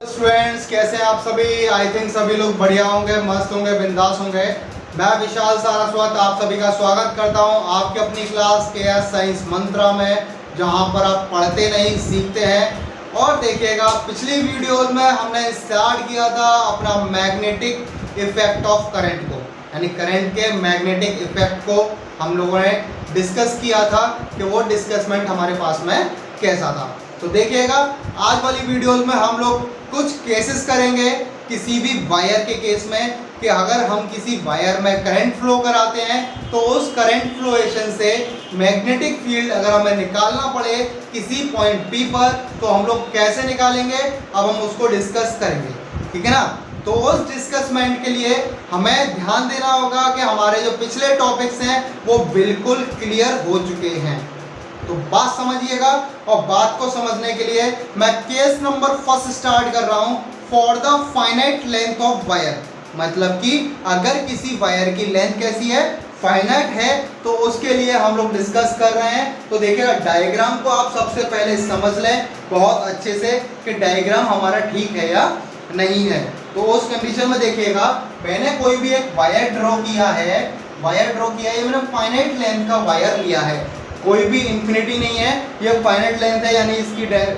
Students कैसे हैं आप सभी। आई थिंक सभी लोग बढ़िया होंगे, मस्त होंगे, बिंदास होंगे। मैं विशाल सारस्वत आप सभी का स्वागत करता हूं आपकी अपनी क्लास केएस साइंस मंत्रा में, जहां पर आप पढ़ते नहीं सीखते हैं। और देखिएगा पिछली वीडियोस में हमने स्टार्ट किया था अपना मैग्नेटिक इफेक्ट ऑफ करंट को, यानी करंट के मैग्नेटिक इफेक्ट को हम लोगों ने डिस्कस किया था कि वो डिस्कसमेंट हमारे पास में कैसा था। तो देखिएगा आज वाली वीडियोस में हम लोग कुछ केसेस करेंगे किसी भी वायर के केस में कि अगर हम किसी वायर में करंट फ्लो कराते हैं तो उस करंट फ्लोएशन से मैग्नेटिक फील्ड अगर हमें निकालना पड़े किसी पॉइंट P पर तो हम लोग कैसे निकालेंगे, अब हम उसको डिस्कस करेंगे, ठीक है ना। तो उस डिस्कसमेंट के लिए हमें ध्यान देना होगा कि हमारे जो पिछले टॉपिक्स हैं वो बिल्कुल क्लियर हो चुके हैं। तो बात समझिएगा, और बात को समझने के लिए मैं केस नंबर फर्स्ट स्टार्ट कर रहा हूं for the finite length of wire. मतलब कि अगर किसी वायर की लेंथ कैसी है, फाइनाइट है, तो उसके लिए हम लोग डिस्कस कर रहे हैं। तो देखिएगा डायग्राम को आप सबसे पहले समझ लें बहुत अच्छे से कि डायग्राम हमारा ठीक है या नहीं है। तो उस कंडीशन में देखिएगा मैंने कोई भी एक वायर ड्रॉ किया है, मैंने फाइनाइट लेंथ का वायर लिया है, कोई भी इंफिनिटी नहीं है, ये फाइनाइट लेंथ है, यानी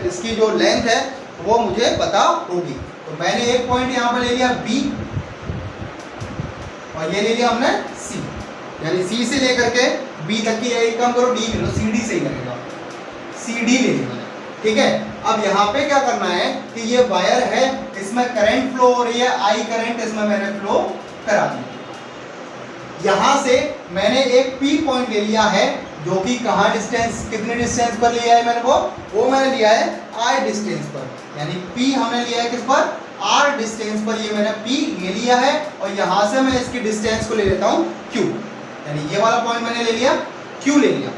इसकी जो लेंथ है वो मुझे पता होगी। तो मैंने एक पॉइंट यहाँ पर ले लिया B और ये ले लिया हमने C, यानी C से लेकर के B तक की एक काम करो D ले लो, CD से ही लगेगा, CD ले लिया मैंने, ठीक है। अब यहाँ पे क्या करना है कि ये वायर है, इसमें करंट फ्लो हो रही है, I करंट इसमें मैंने फ्लो करा दी। यहाँ से मैंने एक P पॉइंट ले लिया है जो कि कहाँ डिस्टेंस, कितने डिस्टेंस पर लिया है मैंने वो मैंने लिया है R डिस्टेंस पर, यानी P हमने लिया है किस पर, R डिस्टेंस पर। ये मैंने P ले लिया है और यहाँ से मैं इसकी डिस्टेंस को ले लेता हूँ Q, यानी ये वाला पॉइंट मैंने ले लिया, Q ले लिया,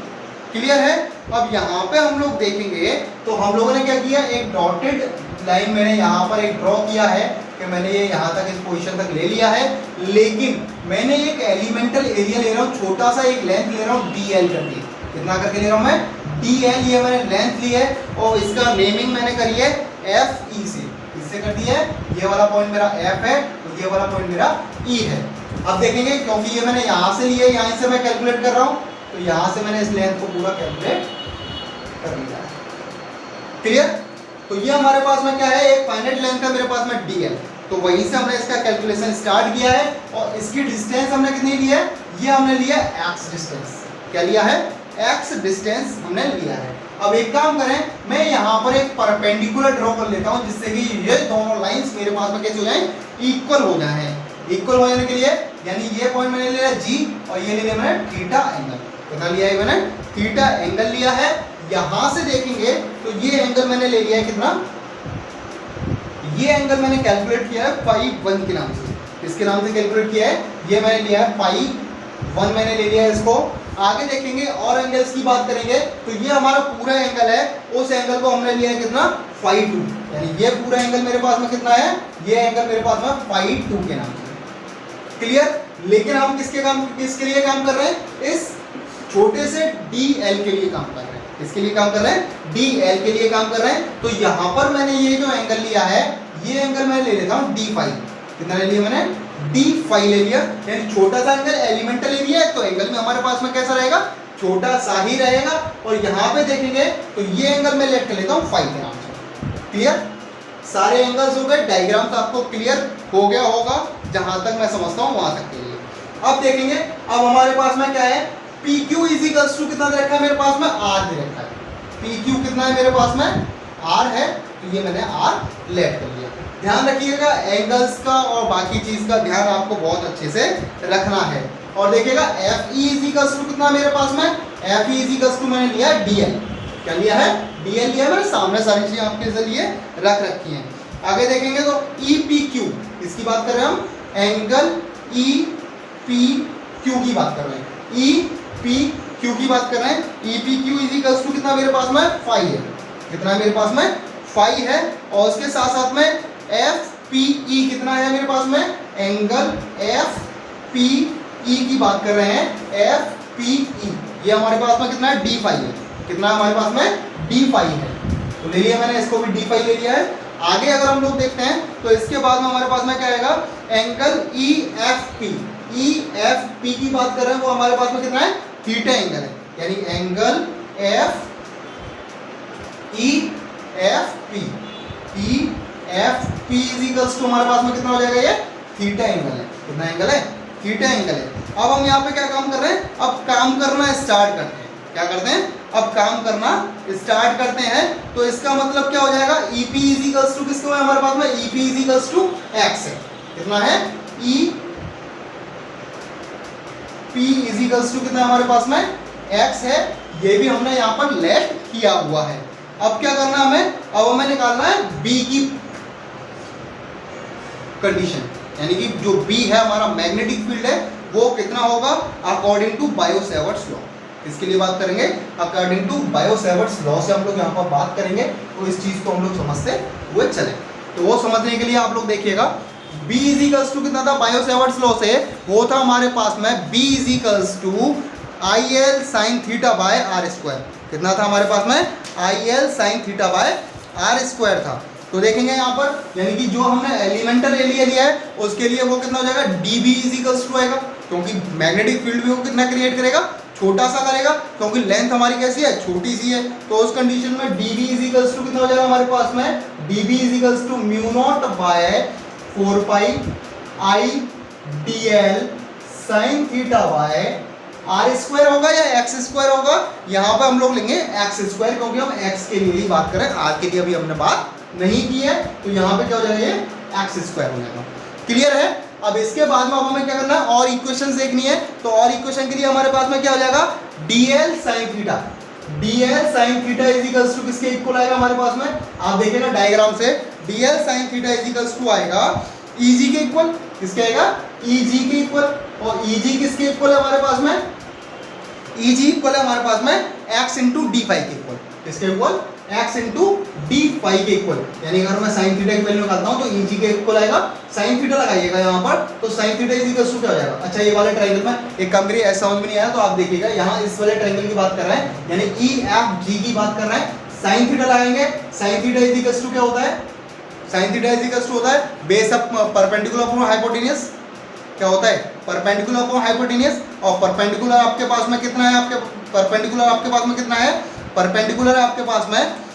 क्लियर है। अब यहाँ पे हम लोग देखेंगे तो हम लोगों ने क्या किया, एक डॉटेड लाइन मैंने यहाँ पर एक ड्रॉ किया है कि मैंने ये यहाँ तक इस पोजीशन तक ले लिया है, लेकिन मैंने एक एलिमेंटल एरिया ले रहा हूँ, छोटा सा एक लेंथ ले रहा हूँ DL करके। कितना करके ले रहा हूँ मैं, DL, ये मैंने लेंथ ली है और इसका नेमिंग मैंने करी है FE से, इससे कर दिया है। ये वाला पॉइंट मेरा F है तो ये वाला पॉइंट मेरा E है। अब देखेंगे क्योंकि ये मैंने यहाँ से लिया है, यहाँ से मैं कैलकुलेट कर रहा हूँ, तो यहाँ से मैंने इस लेंथ को पूरा कैलकुलेट कर लिया है, क्लियर। तो ये हमारे पास में क्या है, एक फाइनाइट लेंथ का मेरे पास में DL, तो वहीं से हमने इसका कैलकुलेशन स्टार्ट किया है और इसकी डिस्टेंस हमने कितनी ली है, ये हमने लिया X डिस्टेंस। क्या लिया है, X डिस्टेंस हमने लिया है। अब एक काम करें, मैं यहाँ पर एक परपेंडिकुलर ड्रॉ कर लेता हूँ जिससे कि ये दोनों लाइंस मेरे पास में कैसे हो जाएं, इक्वल हो जाए। इक्वल हो जाने के लिए यानी ये पॉइंट मैंने लिया G और ये ले लिया मैंने थीटा एंगल। कितना लिया है मैंने, थीटा एंगल लिया है। यहाँ से देखेंगे तो ये एंगल मैंने ले लिया है कितना, ये एंगल मैंने कैलकुलेट किया है φ1 के नाम से। इसके नाम से कैलकुलेट किया है, ये मैंने लिया है φ1 मैंने ले लिया है इसको। आगे देखेंगे और एंगल्स की बात करेंगे तो ये हमारा पूरा एंगल है, उस एंगल को हमने लिया है कितना, φ2, यानी ये पूरा एंगल मेरे पास में कितना है, ये एंगल मेरे पास में φ2 के नाम से, क्लियर। लेकिन हम किसके लिए काम कर रहे हैं, इस छोटे से DL के लिए काम कर रहे हैं। इसके लिए काम कर रहे हैं, DL के लिए काम कर रहे हैं। तो यहाँ पर मैंने ये जो एंगल लिया है, ये एंगल मैं ले लेता हूँ D फाई। कितना ले लिया मैंने, D फाई ले लिया, यानी छोटा सा एंगल एलिमेंटल एरिया है तो एंगल में हमारे पास में कैसा रहेगा, छोटा सा ही रहेगा। और यहाँ पे देखेंगे तो ये एंगल मैं लेट कर लेता हूँ फाई के नाम से, क्लियर। सारे एंगल्स हो गए, डायग्राम तो आपको क्लियर हो गया होगा जहां तक मैं समझता हूँ वहां तक के लिए। अब देखेंगे, अब हमारे पास में क्या है, PQ इजिकल्स टू कितना दे रखा है मेरे पास में, R दे रखा है। PQ कितना है मेरे पास में, R है, तो ये मैंने R लेट कर लिया। ध्यान रखिएगा एंगल्स का और बाकी चीज का ध्यान आपको बहुत अच्छे से रखना है। और देखिएगा FE इजिकल्स टू कितना मेरे पास में, FE इजिकल्स टू मैंने लिया DL। क्या लिया है, DL लिया मैंने, सामने सारी चीजें आपके लिए रख रखी हैं। आगे देखेंगे तो EPQ, इसकी बात कर रहे हैं हम, एंगल EPQ की बात कर रहे हैं, EPQ की बात कर रहे हैं। EPQ इजिकल्स टू कितना मेरे पास में, फाई है। कितना है मेरे पास में, फाई है। और उसके साथ साथ में FPE कितना है मेरे पास में, एंगल FPE की बात कर रहे हैं, FPE ये हमारे पास में कितना है, D फाई है। कितना हमारे पास में, D फाई है। तो ले लिया मैंने, इसको भी D फाई ले लिया है। आगे अगर हम लोग देखते हैं तो इसके बाद में हमारे पास में क्या आएगा, angle E F P. E F P की बात कर रहे हैं, वो हमारे पास में कितना है, थीटा एंगल है, यानी angle F E F P, E F P is equals to हमारे पास में कितना हो जाएगा, ये थीटा एंगल है। कितना एंगल है, थीटा एंगल है। अब हम यहाँ पे क्या काम कर रहे हैं, अब काम करना स्टार्ट करते हैं। क्या करते हैं, अब काम करना स्टार्ट करते हैं। तो इसका मतलब क्या हो जाएगा, E P is equals to किसको है हमारे पास में, E P is equals to X है। कितना है, E P is equals to कितना हमारे पास में, एक्स है। ये भी हमने यहाँ पर लेट किया हुआ है। अब क्या करना हमें, अब हमें निकालना है बी की कंडीशन, यानी कि जो बी है हमारा मैग्नेटिक फील्ड है, वो कितना होगा अकॉर्डिंग टू बायो-सैवर्ट्स लॉ। इसके लिए बात करेंगे अकॉर्डिंग टू बायो-सैवर्ट्स लॉ से हम लोग यहाँ पर बात करेंगे, तो इस चीज को हम लोग समझते हुए चले। तो वो समझने के लिए आप लोग देखिएगा, बी इज इक्वल्स टू कितना था बायो-सैवर्ट्स लॉ से, वो था हमारे पास में B is equals to I L sine theta by R square. कितना था हमारे पास में, I L sine theta by R square था। तो देखेंगे यहाँ पर, यानी कि जो हमने एलिमेंटल एरिया लिया है उसके लिए वो कितना हो जाएगा, D B is equals to आएगा, क्योंकि मैग्नेटिक फील्ड भी वो कितना क्रिएट करेगा, छोटा सा करेगा, क्योंकि लेंथ हमारी कैसी है, छोटी सी है। तो उस कंडीशन में D B is equals to कितना हो जाएगा हमारे पास में, D B is equals to mu naught by 4 pi I D L sine theta by R square होगा या एक्स स्क्वायर होगा। यहाँ पे हम लोग लेंगे एक्स स्क्वायर, क्योंकि हम एक्स के लिए ही बात करें, आर के लिए अभी हमने बात नहीं की है। तो यहाँ पे क्या हो जाएगा, ये एक्स स्क्वायर हो जाएगा। क्लियर है। अब इसके बाद में अब हमें क्या करना है, और इक्वेशन देखनी है। तो और इक्वेशन के लिए हमारे पास में क्या हो जाएगा, D L sine theta, D L sine theta is equals to किसके इक्वल आएगा हमारे पास में, आप देखिए ना डायग्राम से, D L sine theta is equals to आएगा ई जी के इक्वल। किसके आएगा, ई जी के इक्वल। और ई जी किसके इक्वल है हमारे पास में, ई जी इक्वल है हमारे पास में एक्स इंटू डी फाई के इक्वल। किसके equal, X into D phi के इक्वल। यानी अगर मैं साइन थीटा की वैल्यू निकालता हूं तो ई जी के इक्वल आएगा, साइन थीटा लगाइएगा यहाँ पर, तो sine theta is equal to क्या हो जाएगा। अच्छा, ये वाले ट्रायंगल में एक काम करिए, ऐसा समझ में नहीं आया तो आप देखिएगा, यहाँ इस वाले ट्रायंगल की बात कर रहे हैं, यानी ई एफ जी की बात कर रहे हैं। साइन थीटा लगाएंगे, sine theta is equal to क्या होता है, sine theta is equal to होता है base of perpendicular upon hypotenuse. क्या होता है, परपेंडिकुलर अपॉन हाइपोटेन्यूज। और परपेंडिकुलर आपके पास में कितना है, आपके परपेंडिकुलर आपके पास में कितना है, परपेंडिकुलर है आपके पास में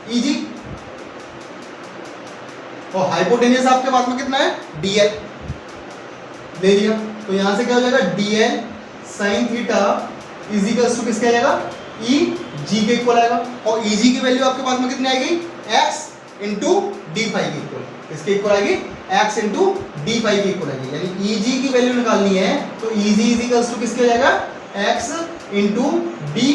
ई जी, और हाइपोटेन्यूज आपके पास में कितना है, डी एल ले लिया। तो यहां से क्या हो जाएगा, D L sine theta is equal to किसके आएगा, ई जी के इक्वल आएगा। और ई जी की वैल्यू आपके पास में कितनी आएगी, एक्स इंटू डी फाई के इक्वल। किसके इक्वल आएगी, एक्स इंटू डी फाई के इक्वल आएगी। यानी ई जी की वैल्यू निकालनी है तो ई जी इज इक्वल टू किसके जाएगा, एक्स इंटू डी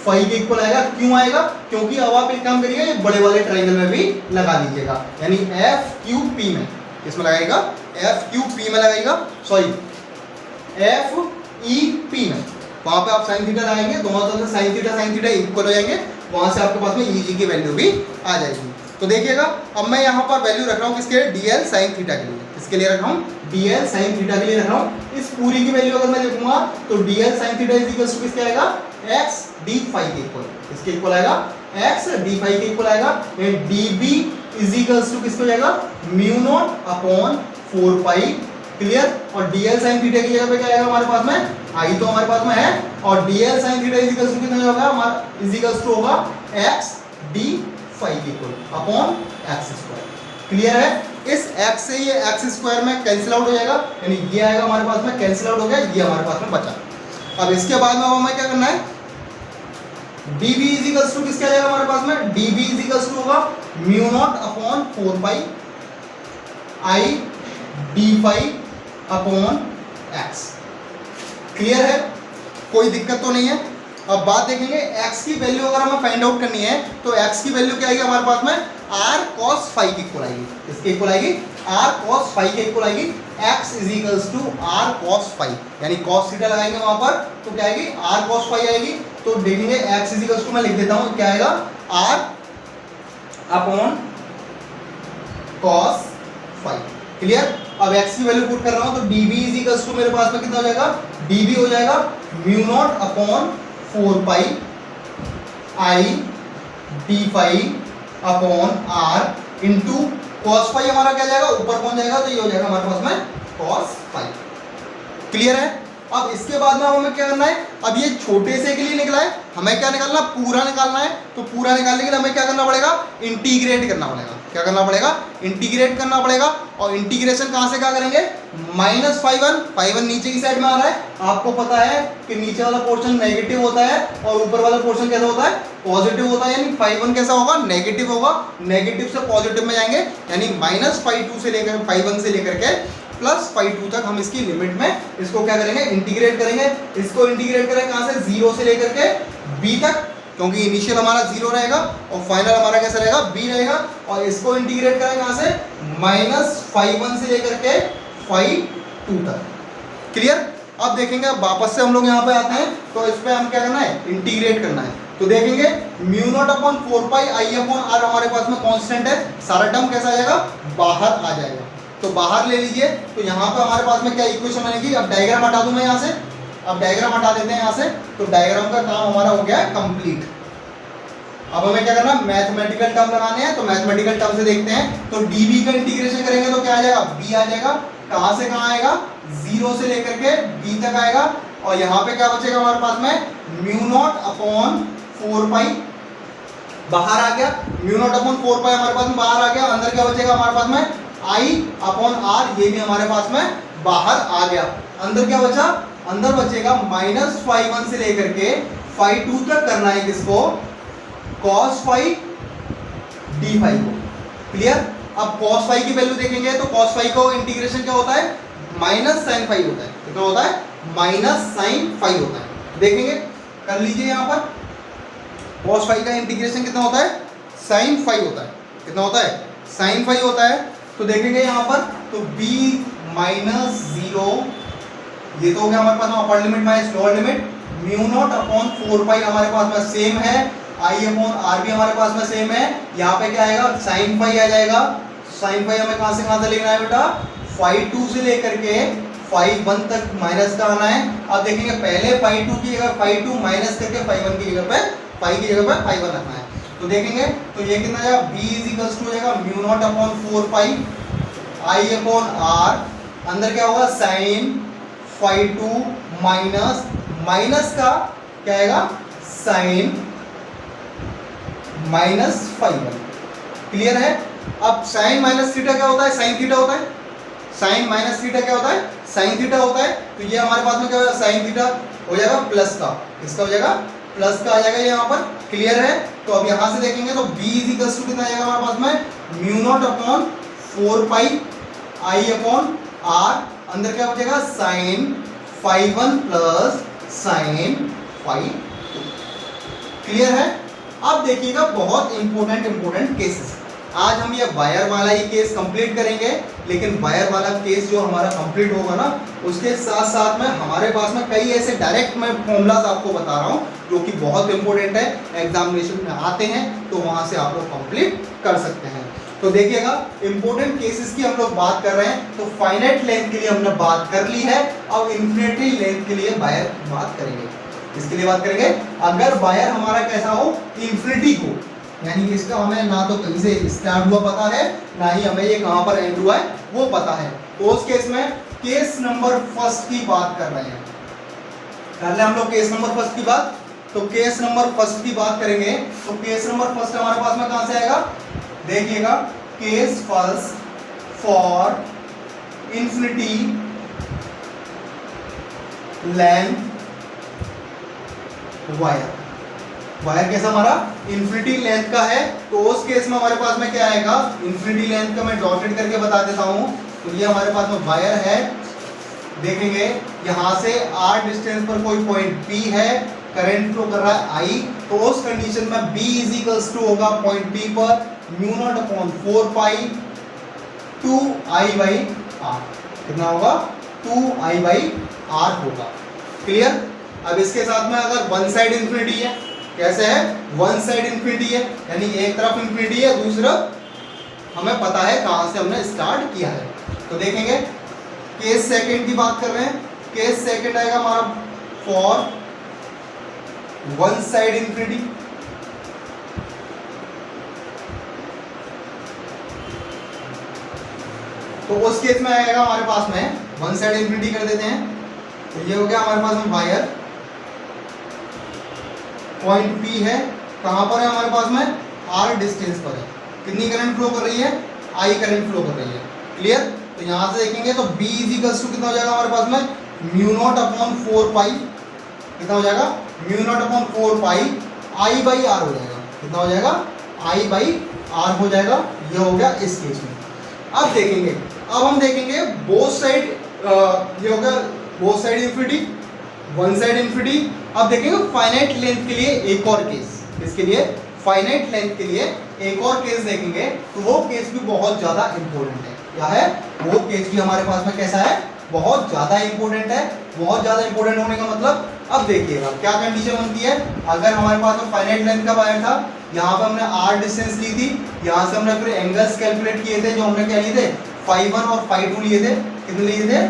फाई के इक्वल आएगा। क्यों आएगा, क्योंकि अब आप एक काम करिएगा, ये बड़े वाले ट्राइंगल में भी लगा लीजिएगा, यानी एफ क्यू पी में, इसमें लगाएगा एफ क्यू पी में लगाएगा, सॉरी एफ ई पी में। वहां पे आप साइन थीटा लगाएंगे, दोनों तरफ से साइन थीटा इक्वल हो जाएंगे, वहां से आपके पास में ई जी की वैल्यू भी आ जाएगी। तो देखिएगा, अब मैं यहाँ पर वैल्यू रख रहा हूँ किसके, डी एल साइन थीटा के लिए। किसके लिए रख रहा हूँ, डी एल साइन थीटा के लिए रख रहा हूँ। इस पूरी की वैल्यू अगर मैं लिखूंगा तो D L sine theta is equal to किसके आएगा, एक्स डी फाई के इक्वल। किसके इक्वल आएगा, एक्स डी फाई के इक्वल आएगा। D B is equal to किसको जाएगा, mu not upon 4 pi. Clear. और डी एल साइन थीटा की जगह पे क्या आएगा हमारे पास में, आई तो हमारे पास में है, और D L sine theta is equal to कितना होगा हमारा, इज इक्वल टू होगा एक्स डी फाई के equal upon X square. Clear है। इस x से ये एक्स स्क्वायर में कैंसिल आउट हो जाएगा, यानी ये आएगा हमारे पास में, कैंसिल आउट हो गया, ये हमारे पास में बचा। अब इसके बाद में हमें क्या करना है, D B is equal to किसका जाएगा हमारे पास में, D B is equal to होगा mu not upon 4 pi I D phi upon X. Clear है, कोई दिक्कत तो नहीं है। अब बात देखेंगे, x की वैल्यू अगर हमें फाइंड आउट करनी है तो x की वैल्यू क्या आएगी हमारे पास में, r cos फाई के इक्वल आएगी। किसके इक्वल आएगी, r cos फाई के इक्वल आएगी। x is equals to r cos phi, यानी cos थीटा लगाएंगे वहां पर तो क्या आएगी, r cos फाई आएगी। तो देखेंगे x इज इक्वल्स टू, मैं लिख देता हूं क्या आएगा, r upon cos phi. Clear. अब x की वैल्यू पुट कर रहा हूं तो db इज इक्वल्स टू मेरे पास में कितना हो जाएगा, db हो जाएगा mu not upon 4 pi I D phi upon R into cos phi हमारा क्या जाएगा, ऊपर कौन जाएगा, तो ये हो जाएगा हमारे पास में कॉस फाई। क्लियर है। अब इसके बाद में हमें क्या करना है, अब ये छोटे से के लिए निकला है, हमें क्या निकालना, पूरा निकालना है। तो पूरा निकालने के लिए हमें क्या करना पड़ेगा, इंटीग्रेट करना पड़ेगा। क्या करना पड़ेगा, इंटीग्रेट करना पड़ेगा। और इंटीग्रेशन कहाँ से क्या करेंगे, माइनस फाई वन नीचे की साइड में आ रहा है, आपको पता है कि नीचे वाला पोर्शन नेगेटिव होता है और ऊपर वाला पोर्शन कैसा होता है, पॉजिटिव होता है। यानी फाई वन कैसा होगा, नेगेटिव होगा, नेगेटिव से पॉजिटिव में जाएंगे, यानी माइनस फाई टू से लेकर फाई वन से लेकर के प्लस फाई टू तक हम इसकी लिमिट में इसको क्या करेंगे, इंटीग्रेट करेंगे। इसको इंटीग्रेट करेंगे कहाँ से, जीरो से लेकर के बी तक, क्योंकि इनिशियल हमारा जीरो रहेगा और फाइनल हमारा कैसा रहेगा, बी रहेगा। और इसको इंटीग्रेट करेंगे कहाँ से, माइनस फाई वन से लेकर के फाई टू तक। क्लियर। अब देखेंगे, अब वापस से हम लोग यहाँ पे आते हैं, तो इस पे हम क्या करना है, इंटीग्रेट करना है। तो देखेंगे mu not upon 4 pi I upon R हमारे पास में कांस्टेंट है, सारा टर्म कैसा आ जाएगा, बाहर आ जाएगा। तो बाहर ले लीजिए, तो यहाँ पे हमारे पास में क्या इक्वेशन बनेगी, अब डायग्राम हटा दूं मैं यहाँ से, अब डायग्राम हटा देते हैं यहाँ से, तो डायग्राम का काम हमारा हो गया कंप्लीट। अब हमें क्या करना, मैथमेटिकल टर्म लगाने हैं, तो मैथमेटिकल टर्म से देखते हैं। तो डीबी का इंटीग्रेशन करेंगे तो क्या आ जाएगा, बी आ जाएगा। कहाँ से कहाँ आएगा, जीरो से लेकर के बी तक आएगा। और यहाँ पे क्या बचेगा हमारे पास में, म्यू नॉट अपॉन 4 पाई बाहर आ गया, म्यू नॉट अपॉन 4 पाई हमारे पास में बाहर आ गया। अंदर क्या बचेगा हमारे पास में, आई अपॉन आर, ये भी हमारे पास में बाहर आ गया। अंदर क्या बचा, अंदर बचेगा माइनस फाई वन से लेकर के फाई टू तक करना है किसको, कॉस फाई डी फाई को। क्लियर। अब कॉस फाई की वैल्यू देखेंगे, तो कॉस फाई को इंटीग्रेशन क्या होता है, माइनस साइन फाई होता है। कितना होता है, माइनस साइन फाई होता है। देखेंगे, कर लीजिए यहाँ पर, कॉस फाई का इंटीग्रेशन कितना होता है, साइन फाई होता है। कितना होता है, साइन फाई होता है। तो देखेंगे यहाँ पर, तो b माइनस जीरो, ये तो हो गया हमारे पास में upper limit minus lower limit. Mu naught upon 4 पाई हमारे पास में सेम है, आई अपॉन आर भी हमारे पास में सेम है। यहाँ पे क्या आएगा, साइन फाई आ जाएगा। साइन फाई हमें कहाँ से कहाँ तक लेना है बेटा, फाई टू से लेकर के फाई वन तक माइनस का आना है। अब देखेंगे, पहले फाई टू की जगह फाई टू माइनस करके फाई वन की जगह पे फाई की जगह पे फाई वन रखना है। तो देखेंगे, तो ये कितना जाएगा, b इज इक्वल्स टू हो जाएगा mu not upon 4 pi I upon R, अंदर क्या होगा, sine phi two minus minus का क्या आएगा, sine minus phi one. Clear है। अब साइन माइनस थीटा क्या होता है, साइन थीटा होता है। साइन माइनस थीटा क्या होता है, साइन थीटा होता है। तो ये हमारे पास में क्या होगा, साइन थीटा हो जाएगा प्लस का, इसका हो जाएगा प्लस का आ जाएगा यहाँ पर। क्लियर है। तो अब यहाँ से देखेंगे, तो b इज इक्वल्स टू कितना आएगा हमारे पास में, mu not upon 4 pi I upon R, अंदर क्या बचेगा, sine phi one plus sine phi two. Clear है। अब देखिएगा, बहुत इंपॉर्टेंट केसेस, आज हम ये वायर वाला ही केस कंप्लीट करेंगे, लेकिन वायर वाला केस जो हमारा कंप्लीट होगा ना, उसके साथ साथ में हमारे पास में कई ऐसे डायरेक्ट मैं फॉर्मूलाज आपको बता रहा हूँ जो कि बहुत इंपॉर्टेंट है, एग्जामिनेशन में आते हैं, तो वहाँ से आप लोग कंप्लीट कर सकते हैं। तो देखिएगा, इंपॉर्टेंट केसेस की हम लोग बात कर रहे हैं। तो फाइनाइट लेंथ के लिए हमने बात कर ली है, अब इन्फिनिटी लेंथ के लिए वायर बात करेंगे। इसके लिए बात करेंगे, अगर वायर हमारा कैसा हो, इन्फिनिटी को, यानी इसका हमें ना तो कहीं से स्टार्ट हुआ पता है, ना ही हमें ये कहाँ पर एंड हुआ है वो पता है, तो उस केस में केस नंबर फर्स्ट की बात कर रहे हैं। कर ले हम लोग केस नंबर फर्स्ट की बात। तो केस नंबर फर्स्ट की बात करेंगे, तो केस नंबर फर्स्ट हमारे पास में कहाँ से आएगा, देखिएगा, case first for infinity length wire. Wire कैसा हमारा इन्फिनिटी लेंथ का है, तो उस केस में हमारे पास में क्या आएगा, इन्फिनिटी लेंथ का मैं डॉटेड करके बता देता हूं। तो ये हमारे पास में वायर है, देखेंगे यहां से r डिस्टेंस पर कोई पॉइंट P है, करंट फ्लो कर रहा है I, तो उस कंडीशन में B इज इक्वल्स टू होगा पॉइंट P पर mu naught upon 4 pi 2I by R। कितना होगा, 2I बाई R होगा। क्लियर। अब इसके साथ में अगर वन साइड इन्फिनिटी है, कैसे है, वन साइड इन्फिनिटी है, यानी एक तरफ इन्फिनिटी है, दूसरा हमें पता है कहां से हमने स्टार्ट किया है। तो देखेंगे, केस सेकंड की बात कर रहे हैं। केस सेकंड आएगा हमारा फॉर वन साइड इन्फिनिटी। तो उस केस में आएगा हमारे पास में वन साइड इंफिनिटी कर देते हैं। तो ये हो गया हमारे पास में वायर, पॉइंट P है, कहाँ पर है हमारे पास में, R डिस्टेंस पर है। कितनी करंट फ्लो कर रही है, I करंट फ्लो कर रही है। क्लियर। तो यहाँ से देखेंगे तो B इजिकल्स टू कितना हो जाएगा हमारे पास में, म्यू नॉट अपॉन 4 पाई, कितना हो जाएगा, mu not upon 4 pi I by R हो जाएगा। कितना हो जाएगा, I बाई R हो जाएगा। ये हो गया इस केस में। अब देखेंगे, अब हम देखेंगे बोथ साइड, ये हो गया both side infinity, one side infinity. अब देखेंगे फाइनाइट लेंथ के लिए एक और केस, इसके लिए फाइनाइट लेंथ के लिए एक और केस देखेंगे। तो वो केस भी बहुत ज़्यादा इंपॉर्टेंट है। क्या है वो केस भी हमारे पास में, कैसा है, बहुत ज़्यादा इंपॉर्टेंट है। बहुत ज़्यादा इंपॉर्टेंट होने का मतलब, अब देखिएगा क्या कंडीशन बनती है। अगर हमारे पास में फाइनाइट लेंथ का वायर था, यहाँ पर हमने R डिस्टेंस ली थी, यहाँ से हमने फिर एंगल्स कैलकुलेट किए थे, जो हमने क्या लिए थे, φ1 और φ2 लिए थे। कितने लिए थे,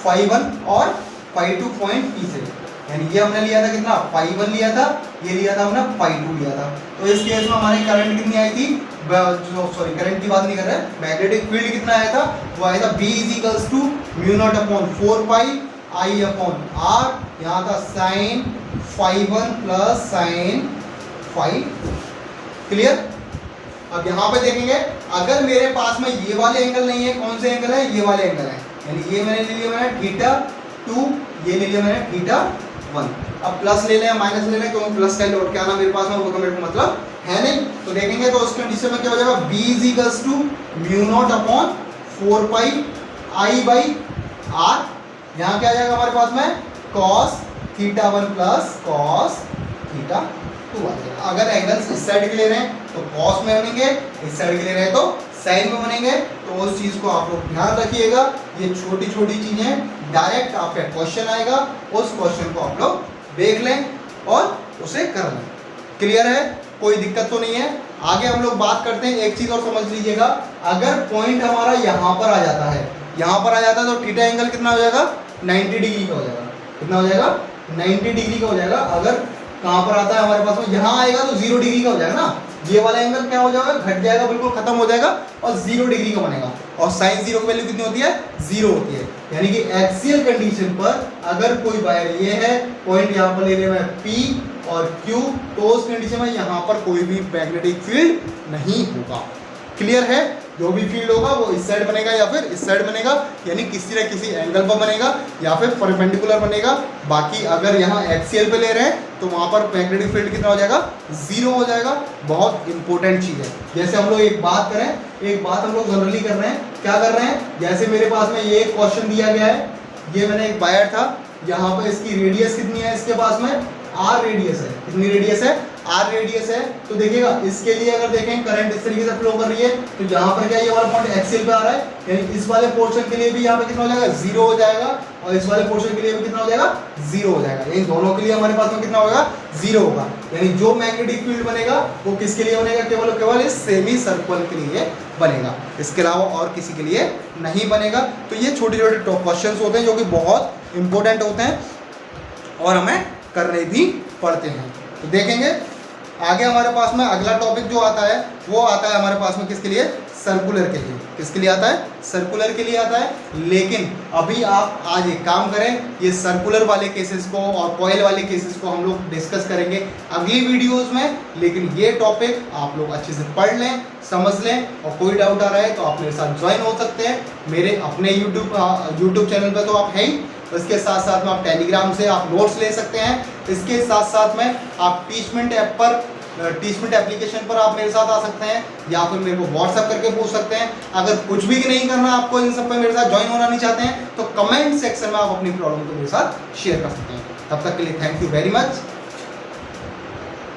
φ1 और φ2 पॉइंट P से, यानी ये हमने लिया था कितना, φ1 लिया था, ये लिया था हमने φ2 लिया था। तो इस केस में हमारी करंट कितनी आई थी, सॉरी करंट की बात नहीं कर रहे, मैग्नेटिक फील्ड कितना आया था, वो आया था B equals to mu not upon 4 pi I upon R, यहाँ था साइन φ1 प्लस साइन φ2। क्लियर। अब यहाँ पे देखेंगे, अगर मेरे पास में ये वाले एंगल नहीं है, कौन से एंगल है, ये वाले एंगल है, यानी ये मैंने ले लिया मैंने θ2, ये ले लिया मैंने θ1। अब प्लस ले लें माइनस ले लें, क्योंकि प्लस का लौट के आना मेरे पास में वो मेरे को मतलब है नहीं। तो देखेंगे तो उस कंडीशन में क्या हो जाएगा, B equals to mu not upon 4 pi I by R। यहाँ क्या आ जाएगा हमारे पास में, cos θ1 प्लस cos θ2 आ जाएगा। अगर एंगल्स इस साइड के ले रहे हैं तो cos में बनेंगे, इस साइड के ले रहे हैं तो साइन में बनेंगे। तो उस चीज़ को आप लोग ध्यान रखिएगा। ये छोटी छोटी चीज़ें डायरेक्ट आपका क्वेश्चन आएगा, उस क्वेश्चन को आप लोग देख लें और उसे कर लें। क्लियर है, कोई दिक्कत तो नहीं है। आगे हम लोग बात करते हैं, एक चीज़ और समझ लीजिएगा, अगर पॉइंट हमारा यहाँ पर आ जाता है, यहाँ पर आ जाता है तो थीटा एंगल कितना हो जाएगा, 90 डिग्री का हो जाएगा। कितना हो जाएगा, 90 डिग्री का हो जाएगा। अगर कहाँ पर आता है हमारे पास में, यहाँ आएगा तो 0 डिग्री का हो जाएगा ना, ये वाला एंगल क्या हो जाएगा, घट जाएगा, बिल्कुल खत्म हो जाएगा और 0 डिग्री का बनेगा। और साइन 0 की वैल्यू कितनी होती है, 0 होती है। यानी कि एक्सियल कंडीशन पर अगर कोई वायर ये है, पॉइंट यहाँ पर ले रहे हैं P और Q, तो उस कंडीशन में यहाँ पर कोई भी मैग्नेटिक फील्ड नहीं होगा। क्लियर है, जो भी फील्ड होगा वो इस साइड बनेगा या फिर इस साइड बनेगा, यानी किसी न किसी एंगल पर बनेगा या फिर परपेंडिकुलर बनेगा। बाकी अगर यहाँ एक्सियल पे ले रहे हैं तो वहाँ पर मैग्नेटिक फील्ड कितना हो जाएगा, 0 हो जाएगा। बहुत इंपॉर्टेंट चीज़ है। जैसे हम लोग एक बात करें, एक बात हम लोग जनरली कर रहे हैं, क्या कर रहे हैं, जैसे मेरे पास में ये क्वेश्चन दिया गया है, ये मैंने एक वायर था, यहाँ पर इसकी रेडियस कितनी है, इसके पास में R रेडियस है। कितनी रेडियस है, R रेडियस है। तो देखिएगा इसके लिए अगर देखें करंट इस तरीके से फ्लो कर रही है, तो यहाँ पर क्या ये वाला पॉइंट एक्सियल पे आ रहा है, यानी इस वाले पोर्शन के लिए भी यहाँ पे कितना हो जाएगा, 0 हो जाएगा, और इस वाले पोर्शन के लिए भी कितना हो जाएगा, 0 हो जाएगा। यानी दोनों के लिए हमारे पास में कितना होगा, 0 होगा। यानी जो मैग्नेटिक फील्ड बनेगा वो किसके लिए बनेगा, केवल केवल इस सेमी सर्कल के लिए बनेगा, इसके अलावा और किसी के लिए नहीं बनेगा। तो ये छोटे छोटे क्वेश्चन होते हैं जो कि बहुत इंपॉर्टेंट होते हैं और हमें करने भी पड़ते हैं। तो देखेंगे आगे हमारे पास में अगला टॉपिक जो आता है वो आता है हमारे पास में किसके लिए, सर्कुलर के लिए। किसके लिए आता है, सर्कुलर के लिए आता है। लेकिन अभी आप आज एक काम करें, ये सर्कुलर वाले केसेस को और कॉइल वाले केसेस को हम लोग डिस्कस करेंगे अगली वीडियोस में। लेकिन ये टॉपिक आप लोग अच्छे से पढ़ लें, समझ लें, और कोई डाउट आ रहा है तो आप मेरे साथ ज्वाइन हो सकते हैं। मेरे अपने यूट्यूब चैनल पर तो आप हैं ही, इसके साथ साथ में आप टेलीग्राम से आप नोट्स ले सकते हैं। इसके साथ साथ में आप टीचमेंट ऐप पर, टीचमेंट एप्लीकेशन पर आप मेरे साथ आ सकते हैं, या फिर मेरे को व्हाट्सएप करके पूछ सकते हैं। अगर कुछ भी नहीं करना आपको, इन सब पे मेरे साथ ज्वाइन होना नहीं चाहते हैं, तो कमेंट सेक्शन में आप अपनी प्रॉब्लम को मेरे साथ शेयर कर सकते हैं। तब तक के लिए थैंक यू वेरी मच।